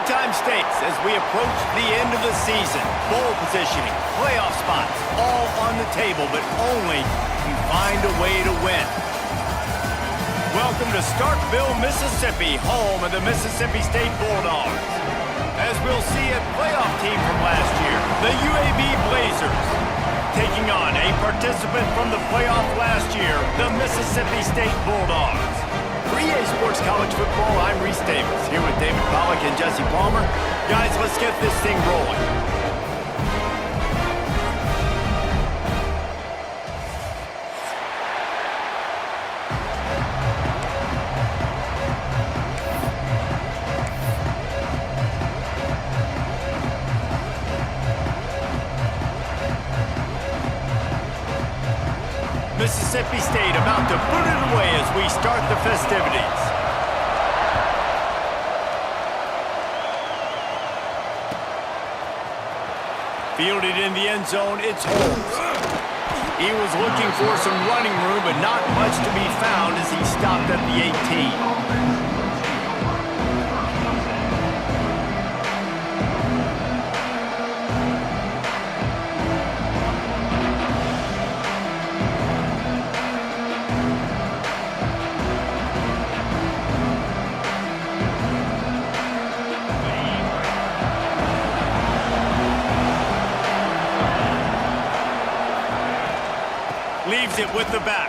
Big-time stakes as we approach the end of the season. Bowl positioning, playoff spots, all on the table, but only if you find a way to win. Welcome to Starkville, Mississippi, home of the Mississippi State Bulldogs. As we'll see a playoff team from last year, the UAB Blazers, taking on a participant from the playoff last year, the Mississippi State Bulldogs. For EA Sports College Football, I'm Reese Davis, here with David Pollack and Jesse Palmer. Guys, let's get this thing rolling. Mississippi State about to put it away as we start the festivities. Fielded in the end zone, it's Holmes. He was looking for some running room, but not much to be found as he stopped at the 18. Leaves it with the back.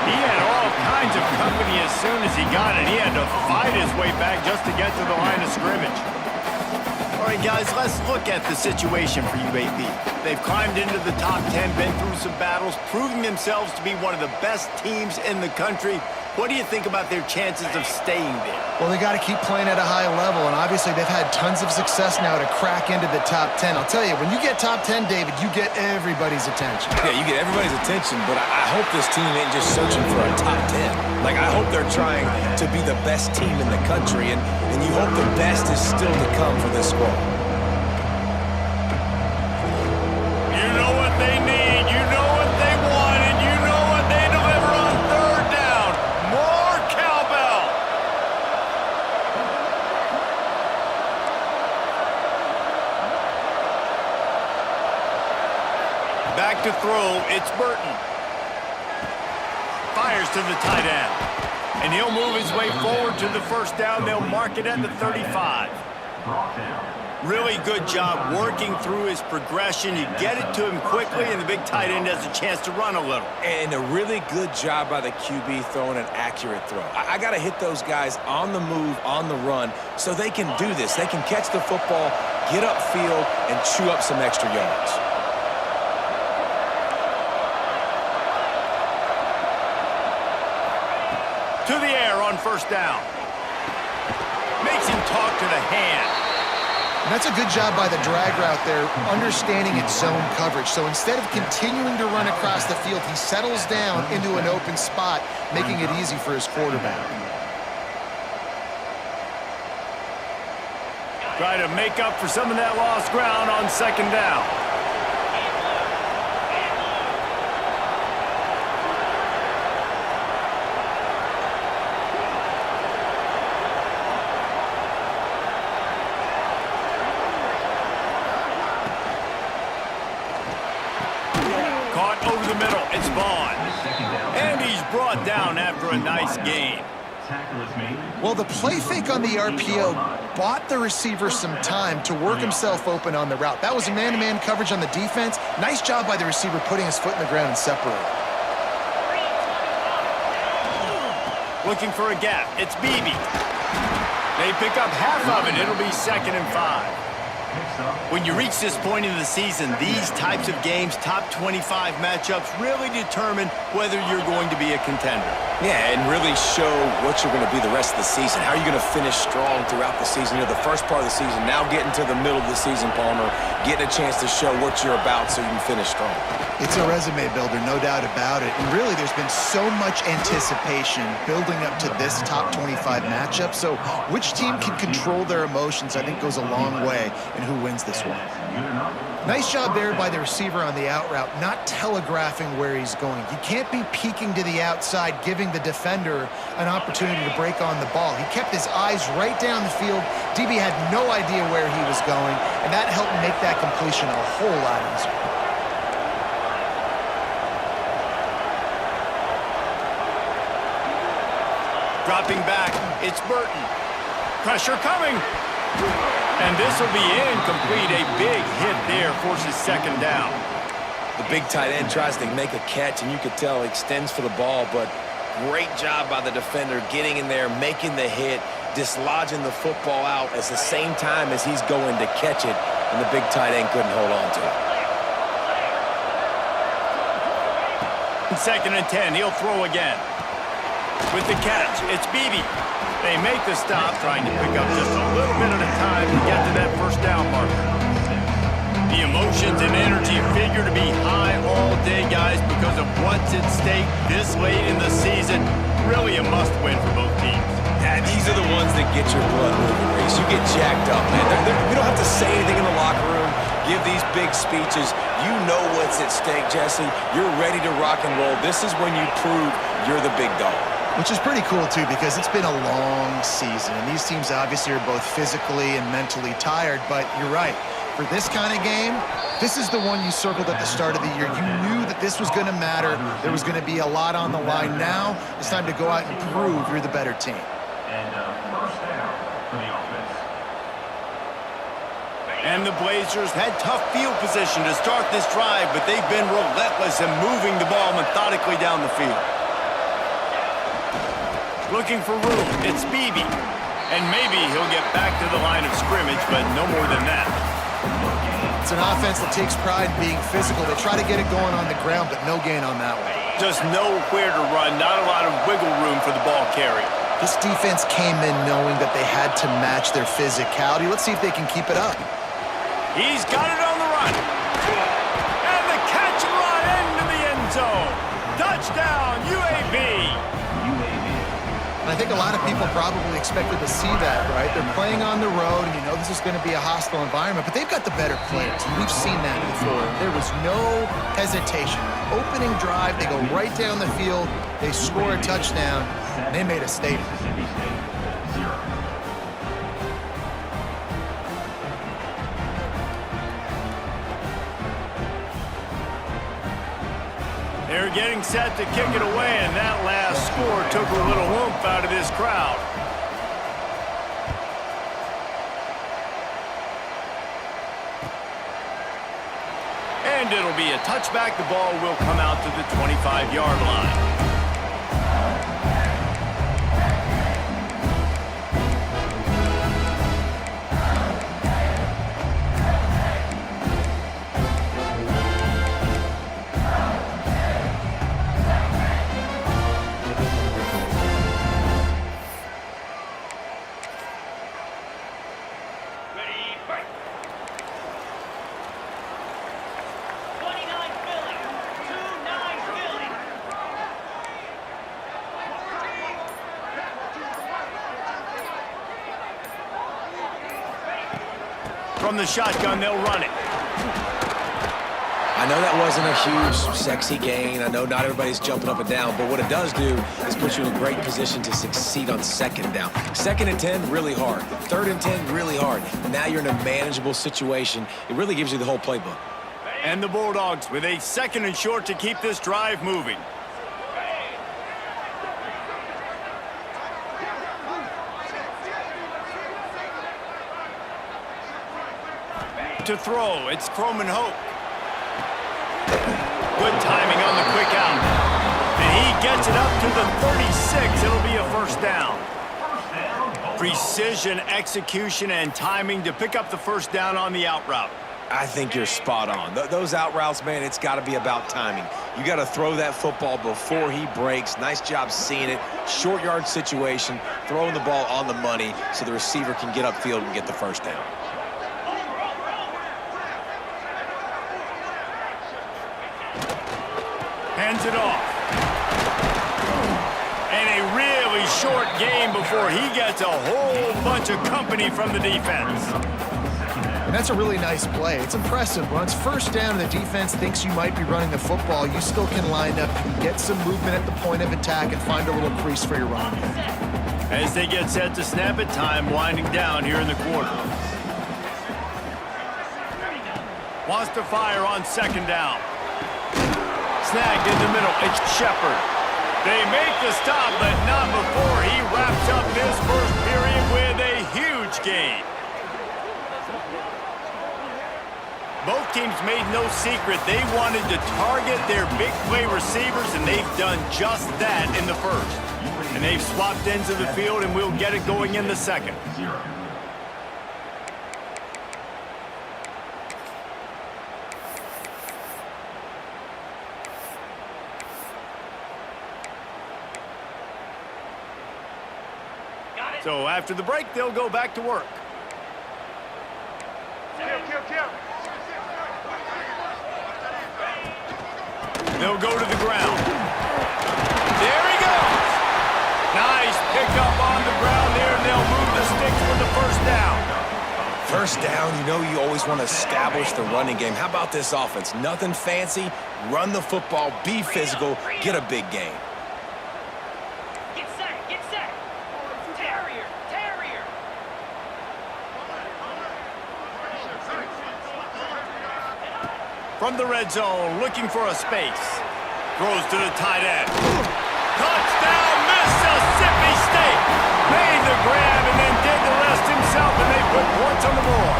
He had all kinds of company as soon as he got it. He had to fight his way back just to get to the line of scrimmage. All right, guys, let's look at the situation for UAB. They've climbed into the top 10, been through some battles, proving themselves to be one of the best teams in the country. What do you think about their chances of staying there? Well, they got to keep playing at a high level, and obviously they've had tons of success now to crack into the top 10. I'll tell you, when you get top 10, David, you get everybody's attention. Yeah, you get everybody's attention, but I hope this team ain't just searching for a top 10. Like, I hope they're trying to be the best team in the country, and you hope the best is still to come for this squad. You know what they need, you know what they want, and you know what they deliver on third down. More cowbell. Back to throw, it's Burton. Fires to the tight end. And he'll move his way forward to the first down. They'll mark it at the 35. Really good job working through his progression. You get it to him quickly, and the big tight end has a chance to run a little. And a really good job by the QB throwing an accurate throw. I got to hit those guys on the move, on the run, so they can do this. They can catch the football, get upfield, and chew up some extra yards. To the air on first down. Makes him talk to the hand. And that's a good job by the drag route there, understanding its zone coverage. So instead of continuing to run across the field, he settles down into an open spot, making it easy for his quarterback. Try to make up for some of that lost ground on second down. Over the middle, it's Vaughn. And he's brought down after a nice gain. Well, the play fake on the RPO bought the receiver some time to work himself open on the route. That was a man-to-man coverage on the defense. Nice job by the receiver putting his foot in the ground and separating. Looking for a gap, it's Beebe. They pick up half of it. It'll be 2nd and 5. When you reach this point in the season, these types of games, top 25 matchups, really determine whether you're going to be a contender. Yeah, and really show what you're going to be the rest of the season. How are you going to finish strong throughout the season? You know, the first part of the season, now getting to the middle of the season, Palmer, getting a chance to show what you're about so you can finish strong. It's a resume builder, no doubt about it. And really, there's been so much anticipation building up to this top 25 matchup. So which team can control their emotions, I think, goes a long way in and who wins this one. Nice job there by the receiver on the out route, not telegraphing where he's going. He can't be peeking to the outside, giving the defender an opportunity to break on the ball. He kept his eyes right down the field. DB had no idea where he was going, and that helped make that completion a whole lot easier. Dropping back, it's Burton. Pressure coming. And this will be incomplete. A big hit there forces second down. The big tight end tries to make a catch, and you could tell he extends for the ball, but great job by the defender getting in there, making the hit, dislodging the football out at the same time as he's going to catch it, and the big tight end couldn't hold on to it. Second and 10, he'll throw again. With the catch, it's Beebe. They make the stop, trying to pick up just a little bit at a time to get to that first down marker. The emotions and energy figure to be high all day, guys, because of what's at stake this late in the season. Really a must-win for both teams. Yeah, these are the ones that get your blood moving, Reese. You get jacked up, man. You don't have to say anything in the locker room, give these big speeches. You know what's at stake, Jesse. You're ready to rock and roll. This is when you prove you're the big dog. Which is pretty cool, too, because it's been a long season. And these teams obviously are both physically and mentally tired. But you're right. For this kind of game, this is the one you circled at the start of the year. You knew that this was going to matter. There was going to be a lot on the line. Now it's time to go out and prove you're the better team. And the Blazers had tough field position to start this drive, but they've been relentless in moving the ball methodically down the field. Looking for room, it's Beebe. And maybe he'll get back to the line of scrimmage, but no more than that. It's an offense that takes pride in being physical. They try to get it going on the ground, but no gain on that one. Just nowhere to run, not a lot of wiggle room for the ball carry. This defense came in knowing that they had to match their physicality. Let's see if they can keep it up. He's got it on the run. And the catch and run into the end zone. Touchdown, UAB. And I think a lot of people probably expected to see that, right? They're playing on the road, and you know this is going to be a hostile environment, but they've got the better players. We've seen that before. There was no hesitation. Opening drive, they go right down the field, they score a touchdown, and they made a statement. They're getting set to kick it away, and that last score took a little oomph out of this crowd. And it'll be a touchback. The ball will come out to the 25-yard line. From the shotgun, they'll run it. I know that wasn't a huge, sexy gain. I know not everybody's jumping up and down, but what it does do is put you in a great position to succeed on second down. Second and 10, really hard. Third and 10, really hard. Now you're in a manageable situation. It really gives you the whole playbook. And the Bulldogs with a second and short to keep this drive moving. To throw, it's Croman Hope. Good timing on the quick out. And he gets it up to the 36. It'll be a first down. Precision, execution, and timing to pick up the first down on the out route. I think you're spot on. Those out routes, man, it's got to be about timing. You got to throw that football before he breaks. Nice job seeing it. Short yard situation, throwing the ball on the money so the receiver can get upfield and get the first down. Hands it off. And a really short game before he gets a whole bunch of company from the defense. And that's a really nice play. It's impressive. When it's first down and the defense thinks you might be running the football, you still can line up, get some movement at the point of attack, and find a little crease for your running back. As they get set to snap it, time winding down here in the quarter. Wants to fire on second down. Snagged in the middle. It's Shepard. They make the stop, but not before he wraps up this first period with a huge gain. Both teams made no secret they wanted to target their big play receivers, and they've done just that in the first. And they've swapped ends of the field, and we'll get it going in the second. So after the break, they'll go back to work. They'll go to the ground. There he goes. Nice pickup on the ground there, and they'll move the sticks for the first down. First down, you know you always want to establish the running game. How about this offense? Nothing fancy. Run the football, be physical, get a big gain. From the red zone, looking for a space. Throws to the tight end. Touchdown, Mississippi State! Made the grab and then did the rest himself, and they put points on the board.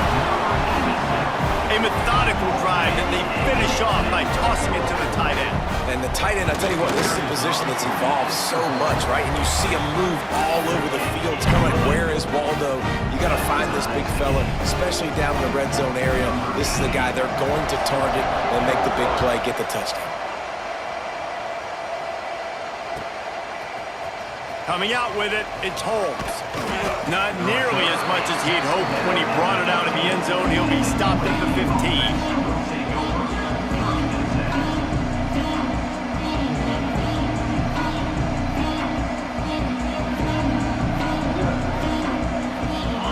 A methodical drive that they finish off by tossing it to the tight end. And the tight end, I tell you what, this is a position that's evolved so much, right? And you see him move all over the field. It's kind of like, where is Waldo? You got to find this big fella, especially down in the red zone area. This is the guy they're going to target and make the big play, get the touchdown. Coming out with it, it's Holmes. Not nearly as much as he'd hoped when he brought it out of the end zone. He'll be stopped at the 15.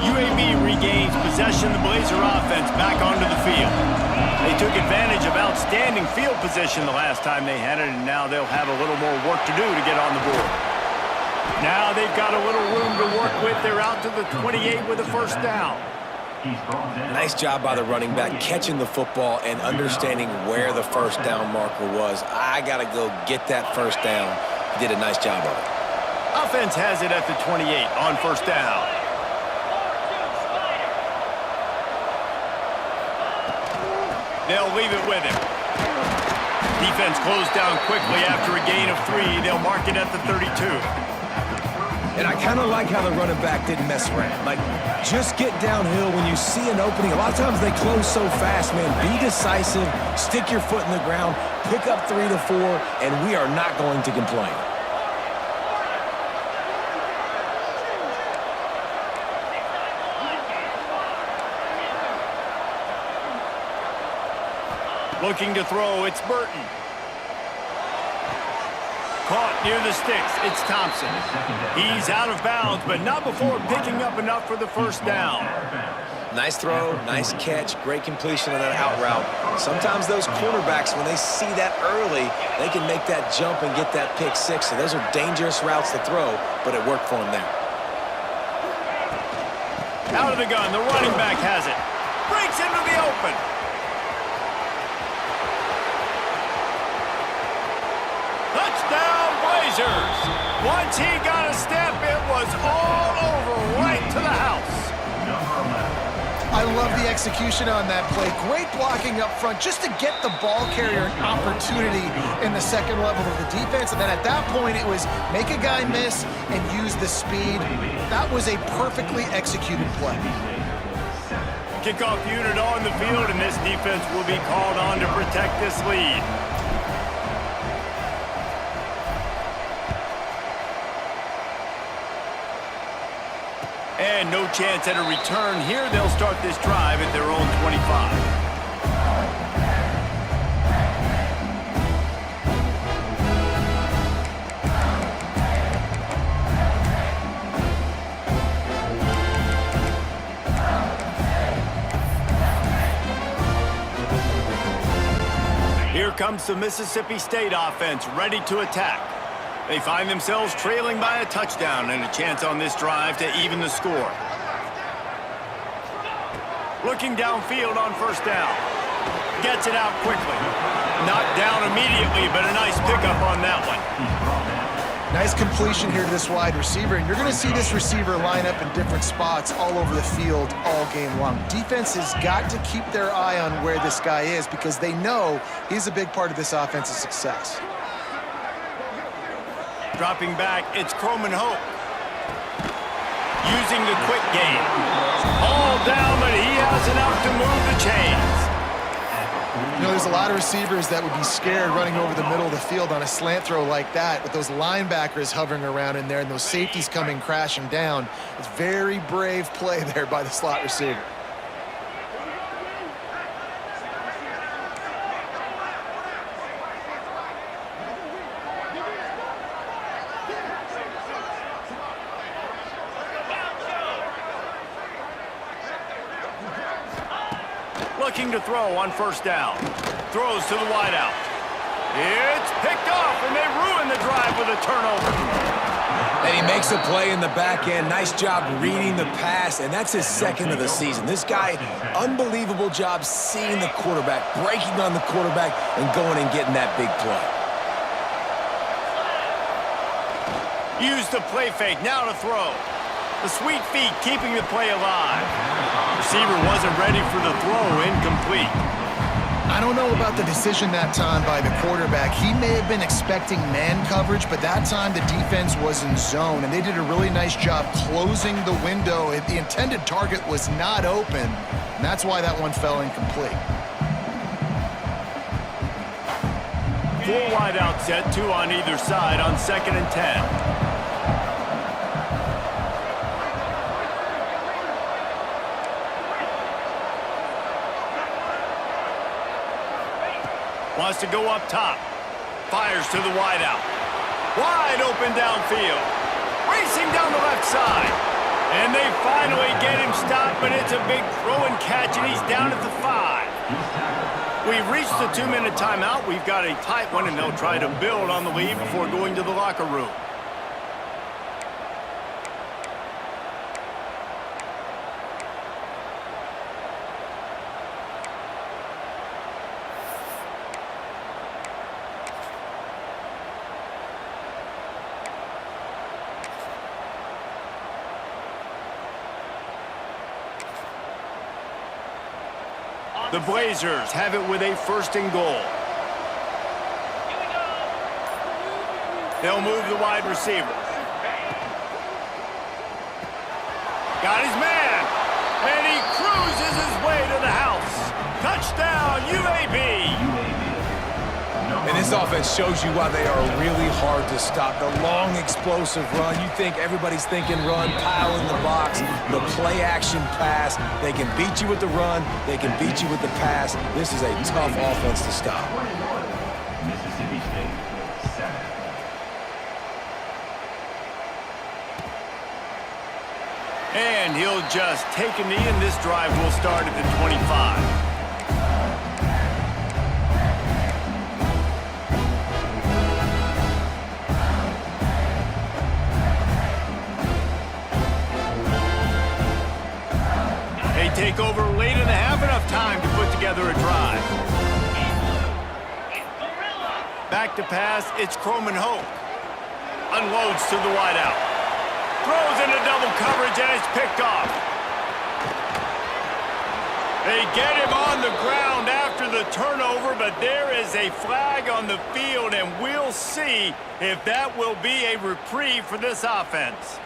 UAB regains possession of the Blazer offense back onto the field. They took advantage of outstanding field position the last time they had it, and now they'll have a little more work to do to get on the board. Now they've got a little room to work with. They're out to the 28 with a first down. Nice job by the running back, catching the football and understanding where the first down marker was. I got to go get that first down. He did a nice job of it. Offense has it at the 28 on first down. They'll leave it with him. Defense closed down quickly after a gain of 3. They'll mark it at the 32. And I kind of like how the running back didn't mess around. Like, just get downhill when you see an opening. A lot of times they close so fast, man. Be decisive, stick your foot in the ground, pick up 3 to 4, and we are not going to complain. Looking to throw, it's Burton. Caught near the sticks, it's Thompson. He's out of bounds, but not before picking up enough for the first down. Nice throw, nice catch, great completion on that out route. Sometimes those cornerbacks, when they see that early, they can make that jump and get that pick 6. So those are dangerous routes to throw, but it worked for him there. Out of the gun, the running back has it. Breaks into the open. Touchdown, Blazers! Once he got a step, it was all over, right to the house. I love the execution on that play. Great blocking up front just to get the ball carrier an opportunity in the second level of the defense. And then at that point, it was make a guy miss and use the speed. That was a perfectly executed play. Kickoff unit on the field, and this defense will be called on to protect this lead. And no chance at a return here. They'll start this drive at their own 25. Here comes the Mississippi State offense, ready to attack. They find themselves trailing by a touchdown and a chance on this drive to even the score. Looking downfield on first down. Gets it out quickly. Knocked down immediately, but a nice pickup on that one. Nice completion here to this wide receiver, and you're going to see this receiver line up in different spots all over the field all game long. Defense has got to keep their eye on where this guy is because they know he's a big part of this offense's success. Dropping back, it's Croman Hope. Using the quick game. All down, but he has enough to move the chains. You know, there's a lot of receivers that would be scared running over the middle of the field on a slant throw like that, with those linebackers hovering around in there and those safeties coming crashing down. It's very brave play there by the slot receiver. Looking to throw on first down. Throws to the wideout. It's picked off, and they ruin the drive with a turnover. And he makes a play in the back end. Nice job reading the pass, and that's his second of the season. This guy, unbelievable job seeing the quarterback, breaking on the quarterback, and going and getting that big play. Use the play fake, now to throw. The sweet feet keeping the play alive. Receiver wasn't ready for the throw, incomplete. I don't know about the decision that time by the quarterback. He may have been expecting man coverage, but that time the defense was in zone, and they did a really nice job closing the window. The intended target was not open, and that's why that one fell incomplete. Full wideout set, two on either side on 2nd and 10. Wants to go up top. Fires to the wideout. Wide open downfield. Racing down the left side. And they finally get him stopped, but it's a big throw and catch, and he's down at the 5. We've reached the 2-minute timeout. We've got a tight one, and they'll try to build on the lead before going to the locker room. The Blazers have it with a 1st and goal. They'll move the wide receiver. Got his man, and he cruises his way to the house. Touchdown, UAB. And this offense shows you why they are really hard to stop. The long, explosive run. You think everybody's thinking run, pile in the box, the play-action pass. They can beat you with the run. They can beat you with the pass. This is a tough offense to stop. Mississippi State, 7. And he'll just take a knee, and this drive will start at the 25. Take over late in the half, enough time to put together a drive. Back to pass, it's Croman Hope. Unloads to the wideout. Throws into double coverage, and it's picked off. They get him on the ground after the turnover, but there is a flag on the field, and we'll see if that will be a reprieve for this offense.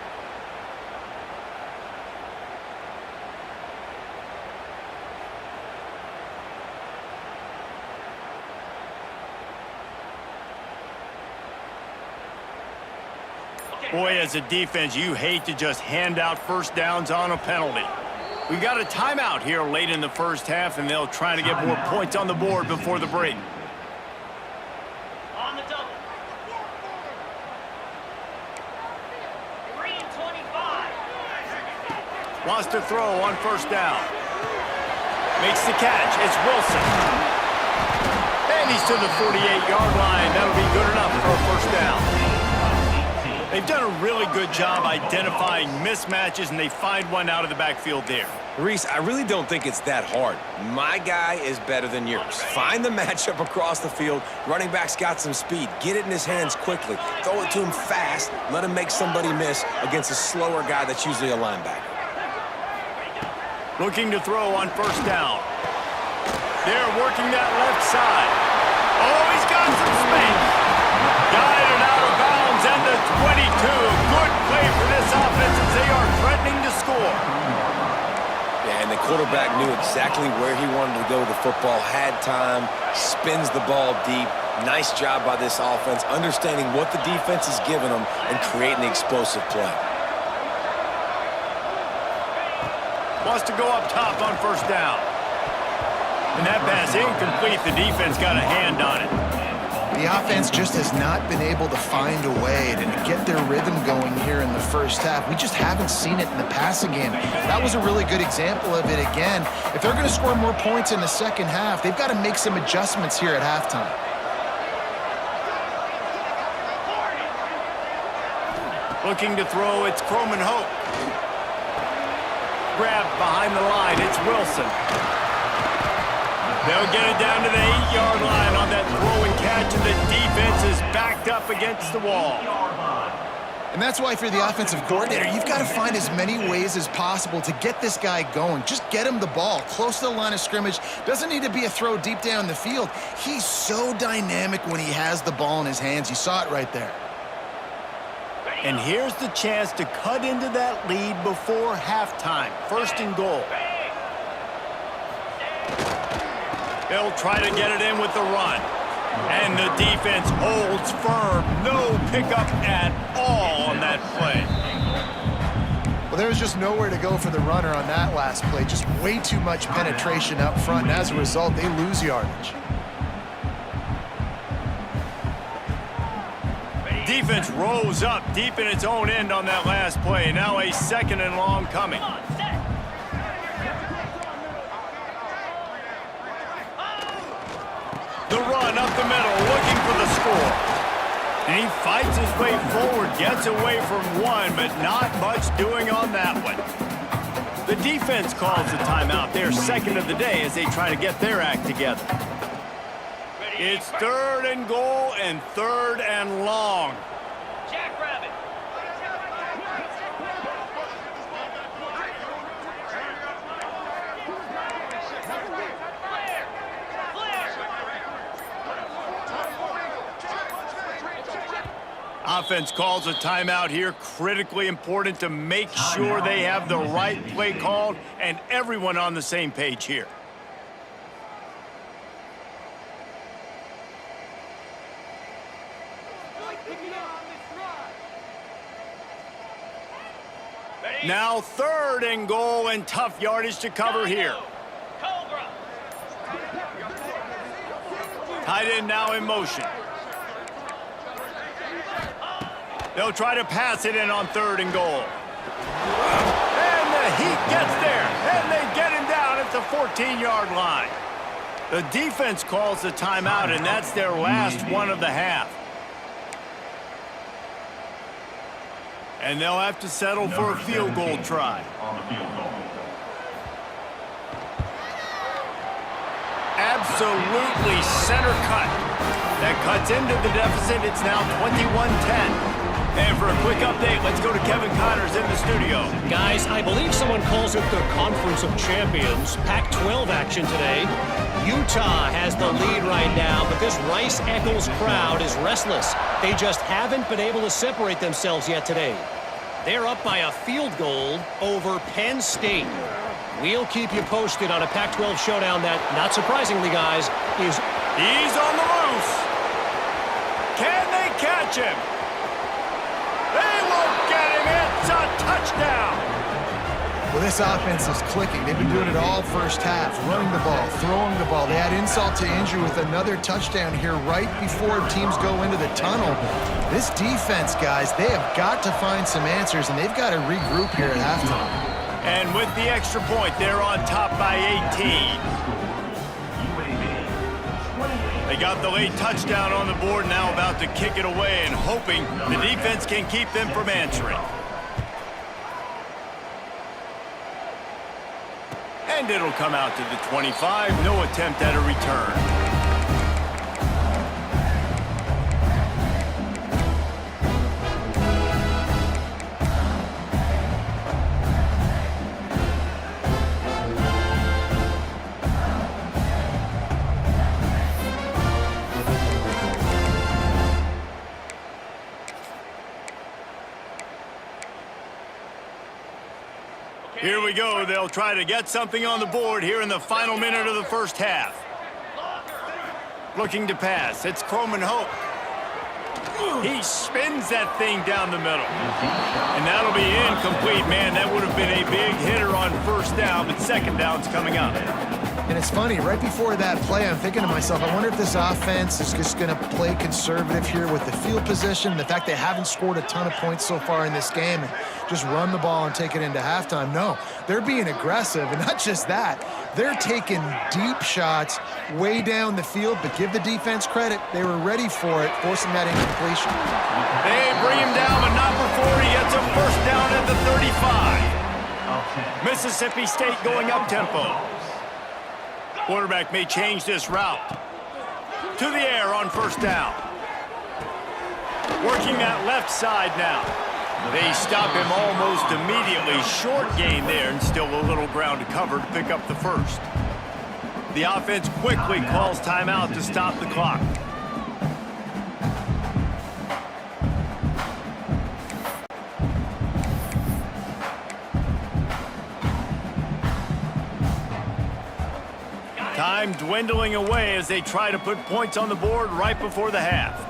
Boy, as a defense, you hate to just hand out first downs on a penalty. We got a timeout here late in the first half, and they'll try to get more points on the board before the break. On the double. 3 and 25. Wants to throw on first down. Makes the catch. It's Wilson. And he's to the 48-yard line. That'll be good enough for a first down. They've done a really good job identifying mismatches, and they find one out of the backfield there. Reese, I really don't think it's that hard. My guy is better than yours. Find the matchup across the field. Running back's got some speed. Get it in his hands quickly. Throw it to him fast. Let him make somebody miss against a slower guy that's usually a linebacker. Looking to throw on first down. They're working that left side. Oh, he's got some space. Guided out of bounds at the 22. Good play for this offense as they are threatening to score. Yeah, and the quarterback knew exactly where he wanted to go with the football, had time, spins the ball deep. Nice job by this offense, understanding what the defense is giving them and creating the explosive play. Wants to go up top on first down. And that pass incomplete. The defense got a hand on it. The offense just has not been able to find a way to get their rhythm going here in the first half. We just haven't seen it in the passing game. That was a really good example of it again. If they're going to score more points in the second half, they've got to make some adjustments here at halftime. Looking to throw, it's Croman Hope. Grabbed behind the line, it's Wilson. They'll get it down to the 8-yard line on that throw and catch, and the defense is backed up against the wall. And that's why for the offensive coordinator, you've got to find as many ways as possible to get this guy going. Just get him the ball close to the line of scrimmage. Doesn't need to be a throw deep down the field. He's so dynamic when he has the ball in his hands. You saw it right there. And here's the chance to cut into that lead before halftime. First and goal. They'll try to get it in with the run. And the defense holds firm. No pickup at all on that play. Well, there was just nowhere to go for the runner on that last play. Just way too much penetration up front. And as a result, they lose yardage. Defense rose up deep in its own end on that last play. Now a second and long coming. The run up the middle, looking for the score. And he fights his way forward, gets away from one, but not much doing on that one. The defense calls the timeout. They're second of the day as they try to get their act together. It's third and goal and third and long. Jackrabbit. Offense calls a timeout here. Critically important to make sure they have the right play called and everyone on the same page here. Now third and goal and tough yardage to cover here. Tight end now in motion. They'll try to pass it in on third and goal. And the Heat gets there, and they get him down at the 14-yard line. The defense calls the timeout, and that's their last one of the half. And they'll have to settle for a field goal try. Absolutely center cut. That cuts into the deficit. It's now 21-10. And for a quick update, let's go to Kevin Connors in the studio. Guys, I believe someone calls it the Conference of Champions. Pac-12 action today. Utah has the lead right now, but this Rice-Eccles crowd is restless. They just haven't been able to separate themselves yet today. They're up by a field goal over Penn State. We'll keep you posted on a Pac-12 showdown that, not surprisingly, guys, is... He's on the loose. Can they catch him? They won't get him. It's a touchdown. Well, this offense is clicking. They've been doing it all first half, running the ball, throwing the ball. They add insult to injury with another touchdown here right before teams go into the tunnel. This defense, guys, they have got to find some answers, and they've got to regroup here at halftime. And with the extra point, they're on top by 18. They got the late touchdown on the board, now about to kick it away and hoping the defense can keep them from answering. And it'll come out to the 25. No attempt at a return. Here we go. They'll try to get something on the board here in the final minute of the first half. Looking to pass. It's Croman Hope. He spins that thing down the middle. And that'll be incomplete. Man, that would have been a big hitter on first down, but second down's coming up. And it's funny, right before that play, I'm thinking to myself, I wonder if this offense is just going to play conservative here with the field position, the fact they haven't scored a ton of points so far in this game, and just run the ball and take it into halftime. No, they're being aggressive, and not just that, they're taking deep shots way down the field, but give the defense credit. They were ready for it, forcing that incompletion. They bring him down, but not before he gets a first down at the 35. Mississippi State going up-tempo. Quarterback may change this route. To the air on first down. Working that left side now. They stop him almost immediately. Short gain there and still a little ground to cover to pick up the first. The offense quickly calls timeout to stop the clock. Time dwindling away as they try to put points on the board right before the half.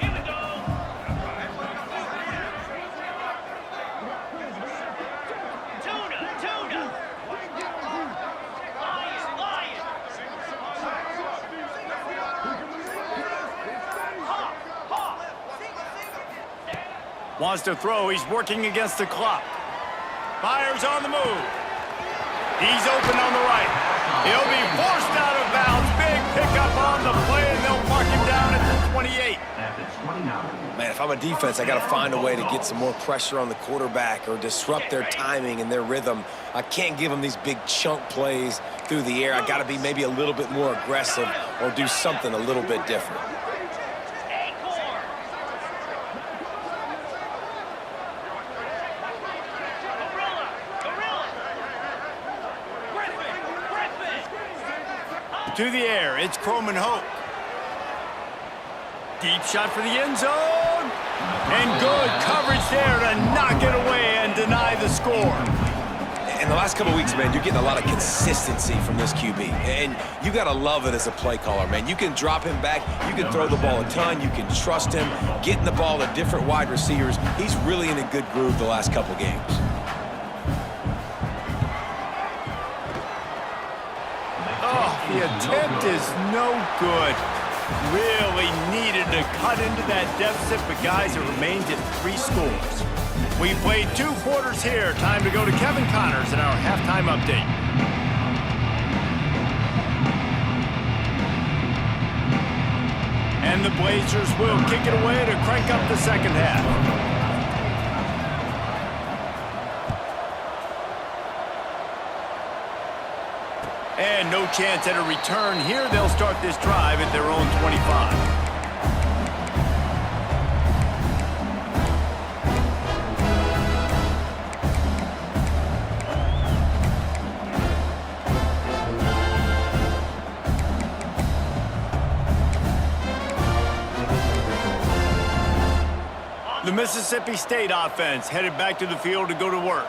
Wants to throw. He's working against the clock. Fires on the move. He's open on the right. He'll be forced out of bounds. Big pickup on the play, and they'll mark him down at the 28. Man, if I'm a defense, I got to find a way to get some more pressure on the quarterback or disrupt their timing and their rhythm. I can't give them these big chunk plays through the air. I got to be maybe a little bit more aggressive or do something a little bit different. To the air, it's Croman Hope. Deep shot for the end zone. And good coverage there to knock it away and deny the score. In the last couple of weeks, man, you're getting a lot of consistency from this QB. And you got to love it as a play caller, man. You can drop him back. You can throw the ball a ton. You can trust him. Getting the ball to different wide receivers. He's really in a good groove the last couple games. The attempt is no good. Really needed to cut into that deficit, but guys, it remains at 3 scores. We played 2 quarters here. Time to go to Kevin Connors in our halftime update. And the Blazers will kick it away to crank up the second half. And no chance at a return here. They'll start this drive at their own 25. The Mississippi State offense headed back to the field to go to work.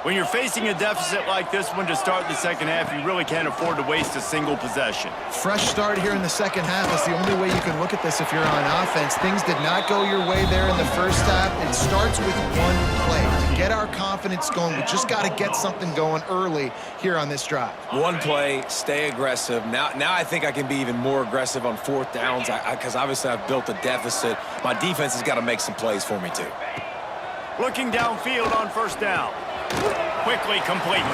When you're facing a deficit like this one to start the second half, you really can't afford to waste a single possession. Fresh start here in the second half. That's the only way you can look at this if you're on offense. Things did not go your way there in the first half. It starts with one play. To get our confidence going, we just got to get something going early here on this drive. One play, stay aggressive. Now I think I can be even more aggressive on fourth downs because obviously I've built a deficit. My defense has got to make some plays for me too. Looking downfield on first down. Quickly complete.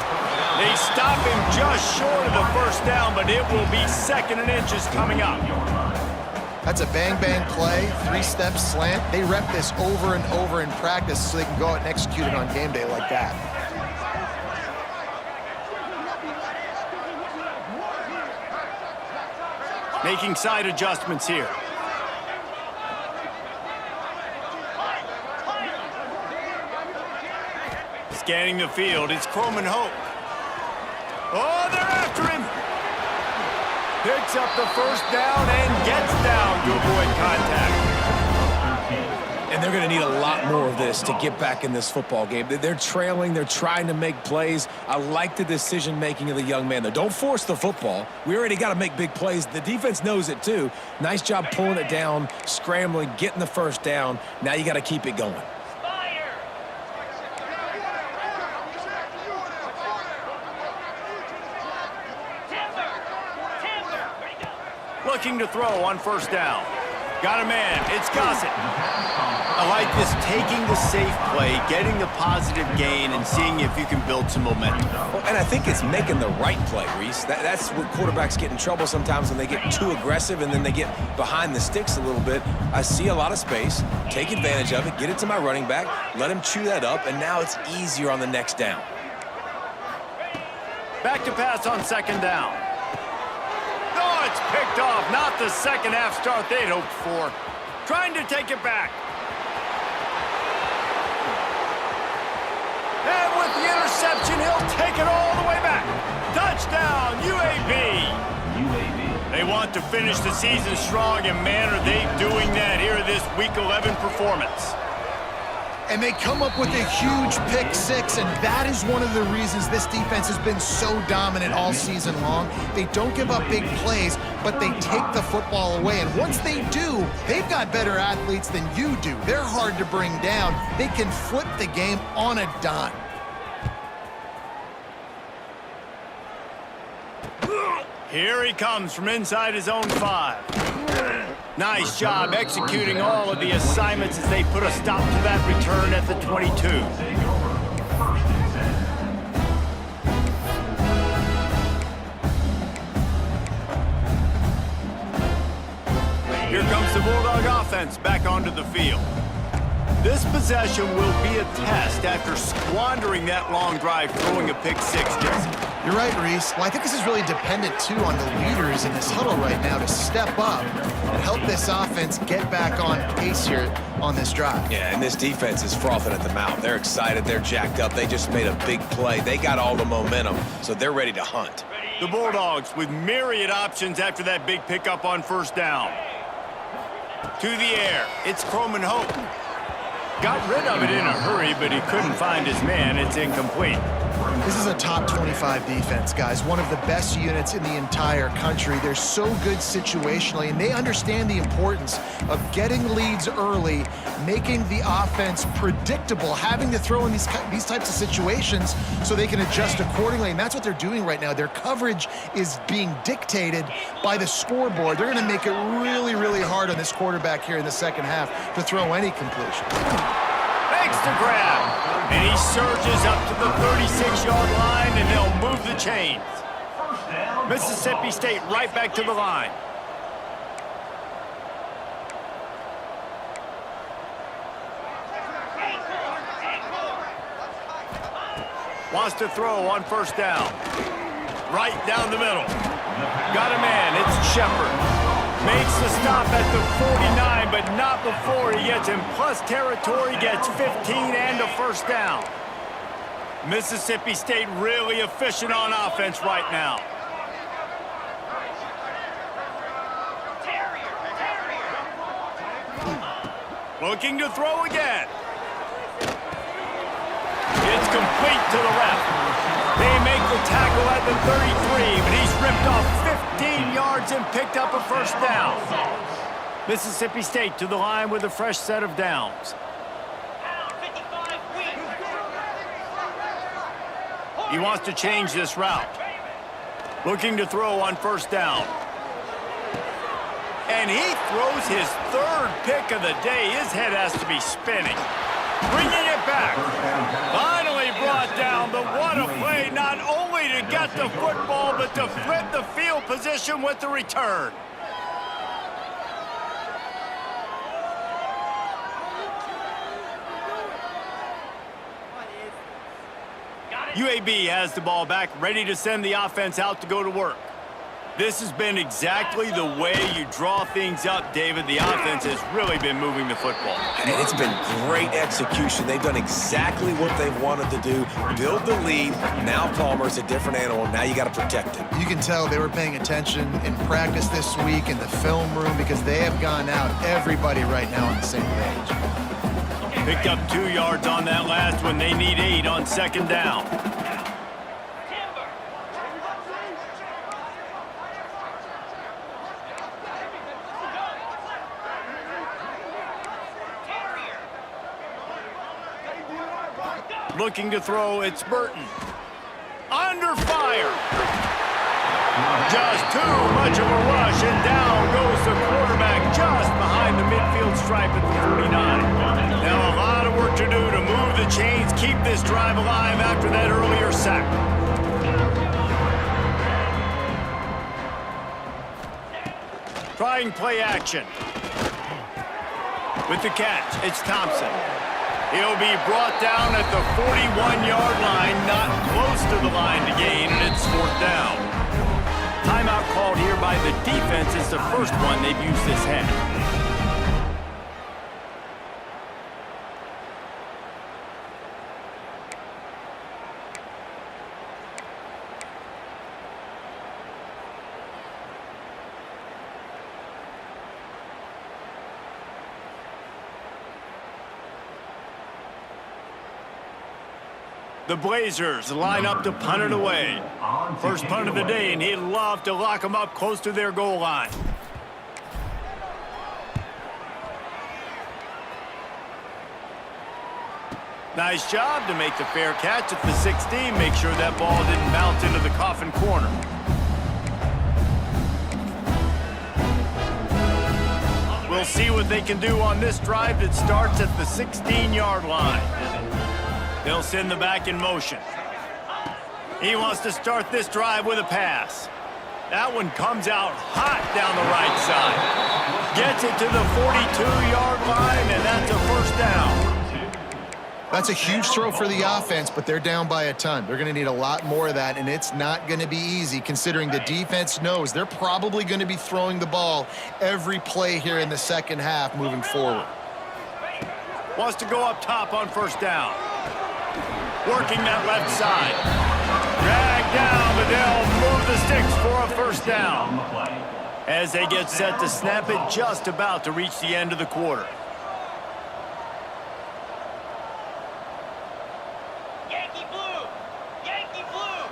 They stop him just short of the first down, but it will be 2nd and inches coming up. That's a bang-bang play, three-step slant. They rep this over and over in practice so they can go out and execute it on game day like that. Making side adjustments here. Scanning the field, it's Croman Hope. Oh, they're after him. Picks up the first down and gets down to avoid contact. And they're going to need a lot more of this to get back in this football game. They're trailing. They're trying to make plays. I like the decision-making of the young man, though. Don't force the football. We already got to make big plays. The defense knows it, too. Nice job pulling it down, scrambling, getting the first down. Now you got to keep it going. Looking to throw on first down. Got a man. It's Gossett. I like this, taking the safe play, getting the positive gain, and seeing if you can build some momentum. Well, and I think it's making the right play, Reese. That's where quarterbacks get in trouble sometimes when they get too aggressive and then they get behind the sticks a little bit. I see a lot of space, take advantage of it, get it to my running back, let him chew that up, and now it's easier on the next down. Back to pass on second down. Oh, it's picked off. Not the second half start they'd hoped for. Trying to take it back. And with the interception, he'll take it all the way back. Touchdown, UAB. UAB. They want to finish the season strong, and man, are they doing that here this Week 11 performance. And they come up with a huge pick six, and that is one of the reasons this defense has been so dominant all season long. They don't give up big plays, but they take the football away. And once they do, they've got better athletes than you do. They're hard to bring down. They can flip the game on a dime. Here he comes from inside his own 5. Nice job executing all of the assignments as they put a stop to that return at the 22. Here comes the Bulldog offense back onto the field. This possession will be a test after squandering that long drive throwing a pick six, Jesse. You're right, Reese. Well, I think this is really dependent, too, on the leaders in this huddle right now to step up and help this offense get back on pace here on this drive. Yeah, and this defense is frothing at the mouth. They're excited. They're jacked up. They just made a big play. They got all the momentum, so they're ready to hunt. The Bulldogs with myriad options after that big pickup on first down. To the air, it's Croman Hope. Got rid of it in a hurry, but he couldn't find his man. It's incomplete. This is a top 25 defense, guys. One of the best units in the entire country. They're so good situationally, and they understand the importance of getting leads early, making the offense predictable, having to throw in these types of situations so they can adjust accordingly, and that's what they're doing right now. Their coverage is being dictated by the scoreboard. They're going to make it really, really hard on this quarterback here in the second half to throw any completion. Makes the grab. And he surges up to the 36-yard line, and they'll move the chains. Mississippi State right back to the line. Wants to throw on first down. Right down the middle. Got a man. It's Shepard. Makes the stop at the 49, but not before he gets in plus territory, gets 15 and a first down. Mississippi State really efficient on offense right now. Looking to throw again. It's complete to the left. They make the tackle at the 33, but he's ripped off 15 yards and picked up a first down. Mississippi State to the line with a fresh set of downs. He wants to change this route. Looking to throw on first down. And he throws his third pick of the day. His head has to be spinning. Bringing it back. Finally brought down, but what a play, not only to get the football, but to flip the field position with the return. UAB has the ball back, ready to send the offense out to go to work. This has been exactly the way you draw things up, David. The offense has really been moving the football. And it's been great execution. They've done exactly what they've wanted to do, build the lead. Now Palmer's a different animal. Now you got to protect him. You can tell they were paying attention in practice this week in the film room because they have gone out, everybody right now on the same page. Picked up 2 yards on that last one. They need 8 on second down. Looking to throw, it's Burton. Under fire. Just too much of a rush, and down goes the quarterback just behind the midfield stripe at the 49. Now a lot of work to do to move the chains, keep this drive alive after that earlier sack. Trying play action. With the catch, it's Thompson. He'll be brought down at the 41-yard line, not close to the line to gain, and it's 4th down. Timeout called here by the defense. It's the first one they've used this half. The Blazers line up to punt it away. First punt of the day, and he'd love to lock them up close to their goal line. Nice job to make the fair catch at the 16. Make sure that ball didn't bounce into the coffin corner. We'll see what they can do on this drive that starts at the 16-yard line. They'll send the back in motion. He wants to start this drive with a pass. That one comes out hot down the right side. Gets it to the 42-yard line, and that's a first down. That's a huge throw for the offense, but they're down by a ton. They're going to need a lot more of that, and it's not going to be easy considering the defense knows they're probably going to be throwing the ball every play here in the second half moving forward. Wants to go up top on first down. Working that left side. Drag down, but they'll move the sticks for a first down. As they get set to snap it, just about to reach the end of the quarter. Yankee blue! Yankee blue!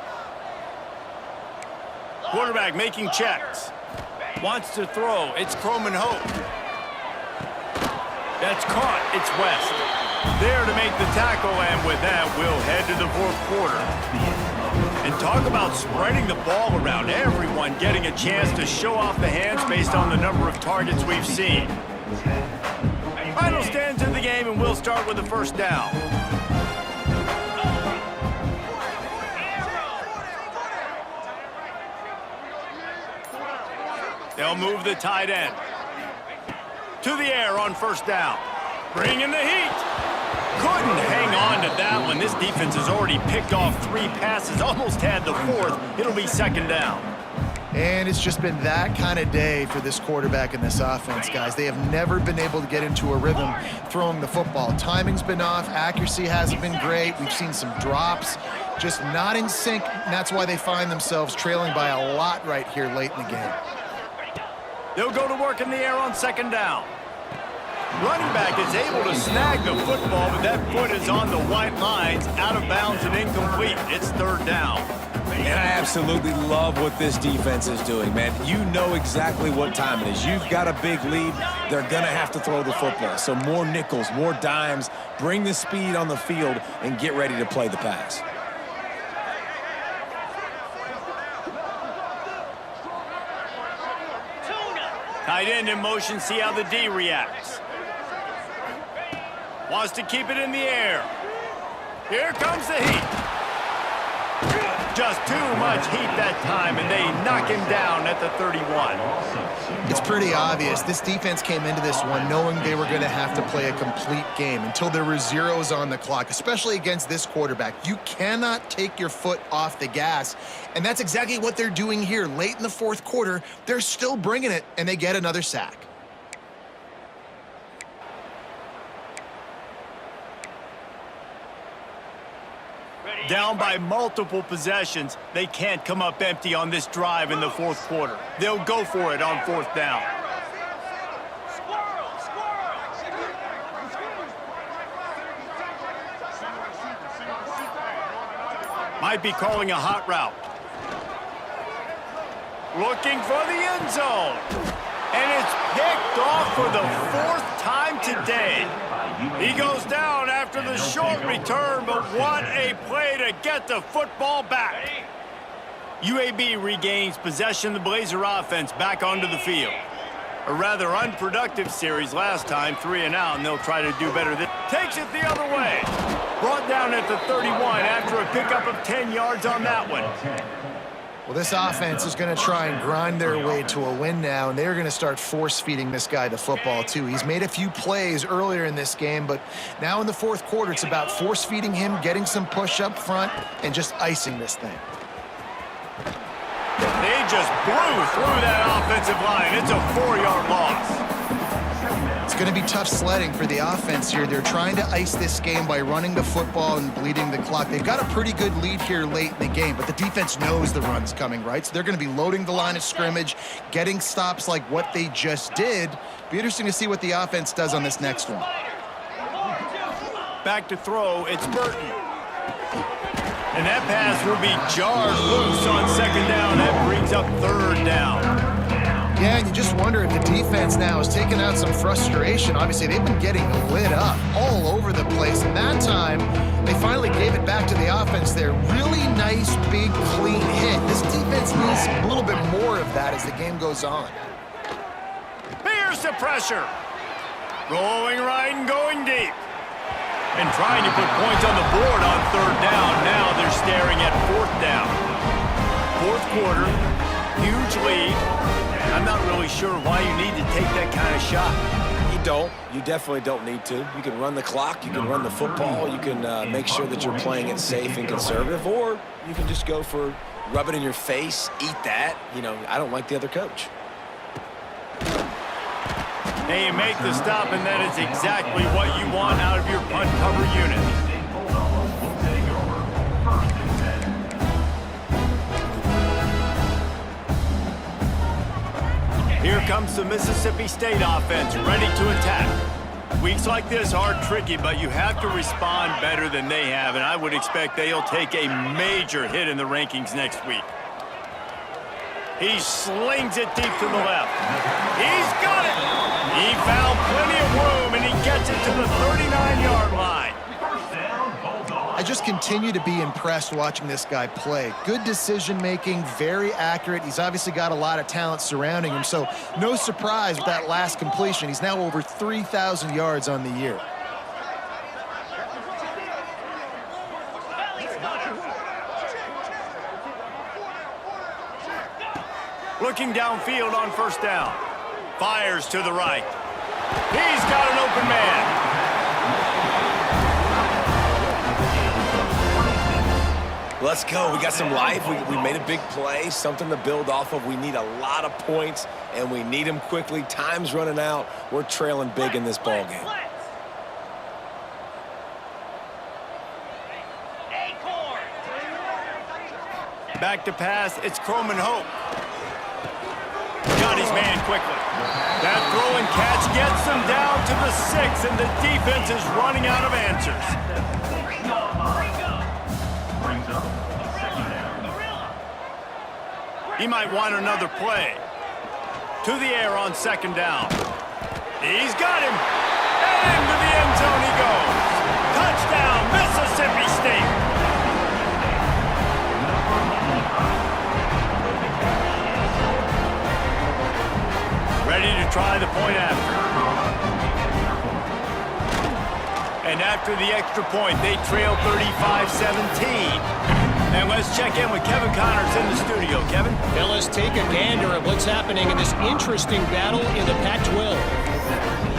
Quarterback making checks. Wants to throw. It's Croman Hope. That's caught. It's West. There to make the tackle, and with that, we'll head to the 4th quarter. And talk about spreading the ball around. Everyone getting a chance to show off the hands based on the number of targets we've seen. Final stands in the game, and we'll start with the first down. They'll move the tight end. To the air on first down. Bringing the heat. Couldn't hang on to that one. This defense has already picked off 3 passes, almost had the 4th. It'll be second down. And it's just been that kind of day for this quarterback and this offense, guys. They have never been able to get into a rhythm throwing the football. Timing's been off. Accuracy hasn't been great. We've seen some drops, just not in sync. And that's why they find themselves trailing by a lot right here late in the game. They'll go to work in the air on second down. Running back is able to snag the football, but that foot is on the white lines, out of bounds and incomplete. It's third down. And I absolutely love what this defense is doing, man. You know exactly what time it is. You've got a big lead. They're going to have to throw the football. So more nickels, more dimes, bring the speed on the field, and get ready to play the pass. Tight end in motion, see how the D reacts. Wants to keep it in the air. Here comes the heat. Just too much heat that time, and they knock him down at the 31. It's pretty obvious. This defense came into this one knowing they were going to have to play a complete game until there were zeros on the clock, especially against this quarterback. You cannot take your foot off the gas, and that's exactly what they're doing here. Late in the fourth quarter, they're still bringing it, and they get another sack. Down by multiple possessions, they can't come up empty on this drive in the fourth quarter. They'll go for it on fourth down. Might be calling a hot route. Looking for the end zone. And it's picked off for the fourth time today. He goes down after the short return, but what a play to get the football back. UAB regains possession of the Blazer offense back onto the field. A rather unproductive series last time, 3 and out, and they'll try to do better. Takes it the other way. Brought down at the 31 after a pickup of 10 yards on that one. Well, this offense is going to try and grind their way to a win now, and they're going to start force-feeding this guy the football, too. He's made a few plays earlier in this game, but now in the fourth quarter, it's about force-feeding him, getting some push up front, and just icing this thing. They just blew through that offensive line. It's a 4-yard loss. It's going to be tough sledding for the offense here. They're trying to ice this game by running the football and bleeding the clock. They've got a pretty good lead here late in the game, but the defense knows the run's coming, right? So they're going to be loading the line of scrimmage, getting stops like what they just did. Be interesting to see what the offense does on this next one. Back to throw, it's Burton. And that pass will be jarred loose on second down. That brings up third down. Yeah, and you just wonder if the defense now is taking out some frustration. Obviously, they've been getting lit up all over the place. And that time, they finally gave it back to the offense there. Really nice, big, clean hit. This defense needs a little bit more of that as the game goes on. Here's the pressure. Going right and going deep. And trying to put points on the board on third down. Now they're staring at fourth down. Fourth quarter, huge lead. I'm not really sure why you need to take that kind of shot. You don't. You definitely don't need to. You can run the clock. You can run the football. You can make sure that you're playing it safe and conservative. Or you can just go for rub it in your face, eat that. You know, I don't like the other coach. And you make the stop, and that is exactly what you want out of your punt cover unit. Here comes the Mississippi State offense, ready to attack. Weeks like this are tricky, but you have to respond better than they have, and I would expect they'll take a major hit in the rankings next week. He slings it deep to the left. He's got it! He found plenty of room, and he gets it to the 39-yard line. I just continue to be impressed watching this guy play. Good decision-making, very accurate. He's obviously got a lot of talent surrounding him, so no surprise with that last completion. He's now over 3,000 yards on the year. Looking downfield on first down. Fires to the right. He's got an open man. Let's go. We got some life. We made a big play, something to build off of. We need a lot of points, and we need them quickly. Time's running out. We're trailing big in this ball game. Back to pass. It's Croman Hope. Got his man quickly. That throw and catch gets them down to the 6, and the defense is running out of answers. He might want another play. To the air on second down. He's got him. And into the end zone he goes. Touchdown, Mississippi State. Ready to try the point after. And after the extra point, they trail 35-17. And let's check in with Kevin Connors in the studio. Kevin? Now let's take a gander at what's happening in this interesting battle in the Pac-12.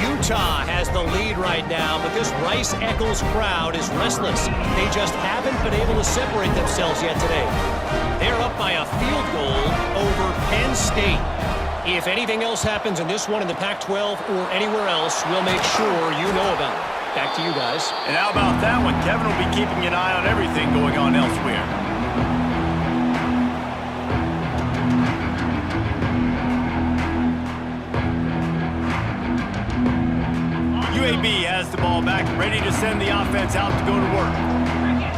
Utah has the lead right now, but this Rice-Eccles crowd is restless. They just haven't been able to separate themselves yet today. They're up by a field goal over Penn State. If anything else happens in this one in the Pac-12 or anywhere else, we'll make sure you know about it. Back to you guys. And how about that one? Kevin will be keeping an eye on everything going on elsewhere. UAB has the ball back, ready to send the offense out to go to work.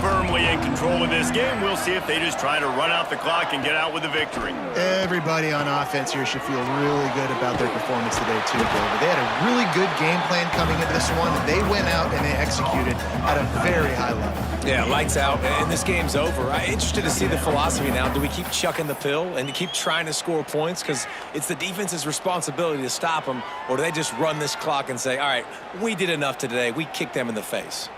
Firmly in control of this game. We'll see if they just try to run out the clock and get out with a victory. Everybody on offense here should feel really good about their performance today, too, David. They had a really good game plan coming into this one. They went out and they executed at a very high level. Yeah, lights out, and this game's over. I'm interested to see the philosophy now. Do we keep chucking the pill and keep trying to score points? Because it's the defense's responsibility to stop them, or do they just run this clock and say, all right, we did enough today. We kicked them in the face.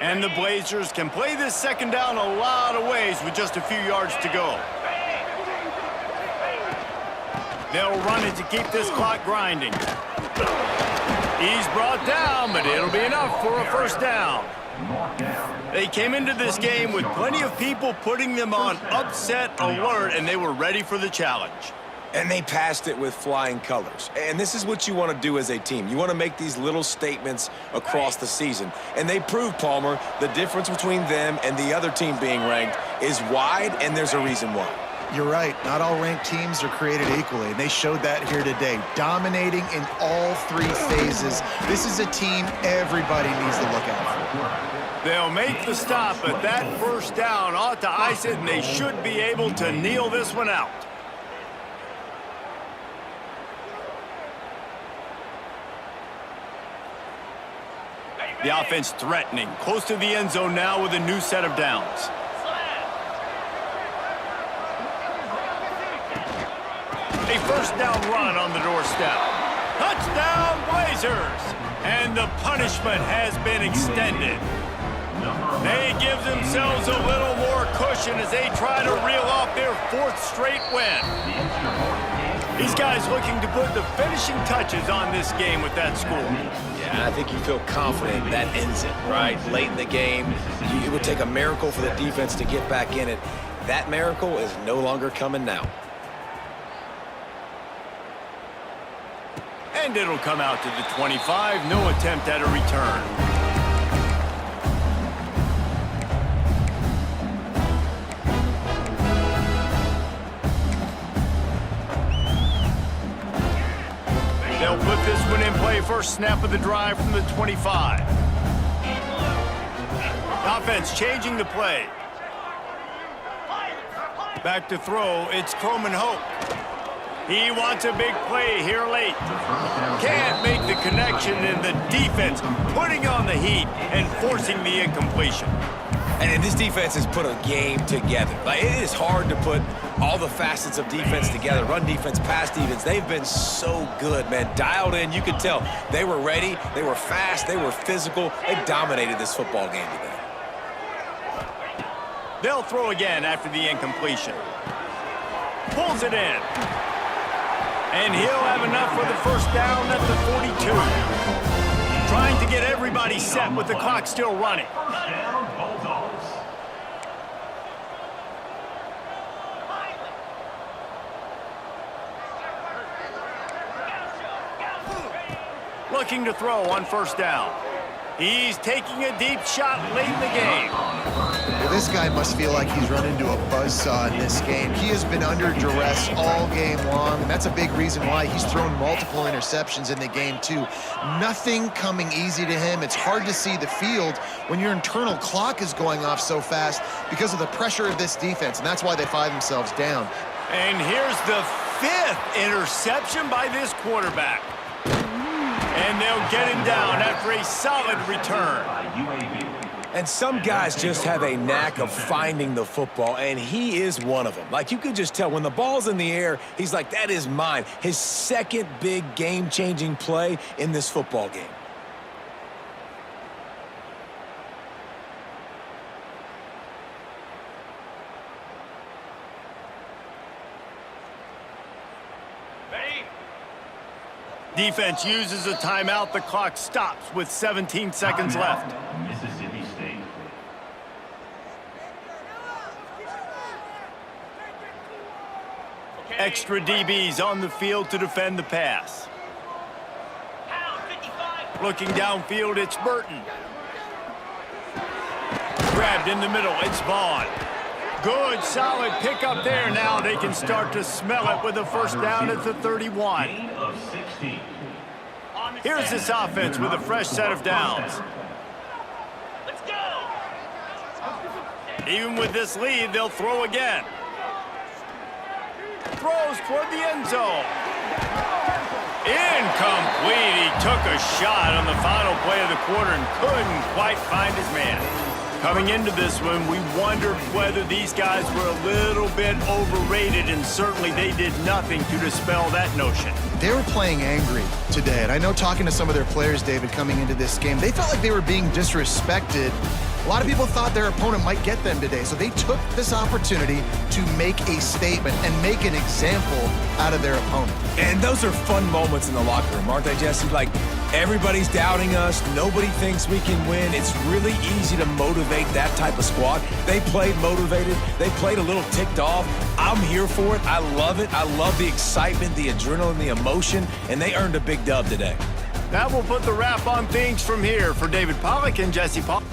And the Blazers can play this second down a lot of ways with just a few yards to go. They'll run it to keep this clock grinding. He's brought down, but it'll be enough for a first down. They came into this game with plenty of people putting them on upset alert, and they were ready for the challenge. And they passed it with flying colors. And this is what you want to do as a team. You want to make these little statements across the season. And they proved, Palmer, the difference between them and the other team being ranked is wide, and there's a reason why. You're right. Not all ranked teams are created equally, and they showed that here today, dominating in all three phases. This is a team everybody needs to look out for. They'll make the stop, but that first down ought to ice it, and they should be able to kneel this one out. The offense threatening, close to the end zone now with a new set of downs. A first down run on the doorstep. Touchdown, Blazers! And the punishment has been extended. They give themselves a little more cushion as they try to reel off their fourth straight win. These guys looking to put the finishing touches on this game with that score. Yeah, I think you feel confident that ends it, right? Late in the game, it would take a miracle for the defense to get back in it. That miracle is no longer coming now. And it'll come out to the 25. No attempt at a return. They'll put this one in play. First snap of the drive from the 25. Offense changing the play. Back to throw. It's Croman Hope. He wants a big play here late. Can't make the connection, and the defense putting on the heat and forcing the incompletion. And this defense has put a game together. Like, it is hard to put all the facets of defense together. Run defense, pass defense. They've been so good, man. Dialed in. You could tell they were ready. They were fast. They were physical. They dominated this football game today. They'll throw again after the incompletion. Pulls it in. And he'll have enough for the first down at the 42. Trying to get everybody set with the clock still running. Looking to throw on first down. He's taking a deep shot late in the game. Well, this guy must feel like he's run into a buzzsaw in this game. He has been under duress all game long, and that's a big reason why he's thrown multiple interceptions in the game, too. Nothing coming easy to him. It's hard to see the field when your internal clock is going off so fast because of the pressure of this defense, and that's why they find themselves down. And here's the 5th interception by this quarterback. And they'll get him down after a solid return. And some guys just have a knack of finding the football, and he is one of them. Like, you could just tell when the ball's in the air, he's like, that is mine. His second big game-changing play in this football game. Defense uses a timeout. The clock stops with 17 seconds left. Mississippi State. Extra DBs on the field to defend the pass. Pound 55. Looking downfield, it's Burton. Grabbed in the middle, it's Vaughn. Good, solid pickup there. Now they can start to smell it with a first down at the 31. Gain of 16. Here's this offense with a fresh set of downs. Let's go. Even with this lead, they'll throw again. Throws toward the end zone. Incomplete. He took a shot on the final play of the quarter and couldn't quite find his man. Coming into this one, we wondered whether these guys were a little bit overrated, and certainly they did nothing to dispel that notion. They were playing angry today, and I know talking to some of their players, David, coming into this game, they felt like they were being disrespected. A lot of people thought their opponent might get them today, so they took this opportunity to make a statement and make an example out of their opponent. And those are fun moments in the locker room, aren't they, Jesse? Like, everybody's doubting us. Nobody thinks we can win. It's really easy to motivate that type of squad. They played motivated. They played a little ticked off. I'm here for it. I love it. I love the excitement, the adrenaline, the emotion, and they earned a big dub today. That will put the wrap on things from here. For David Pollack and Jesse Paul.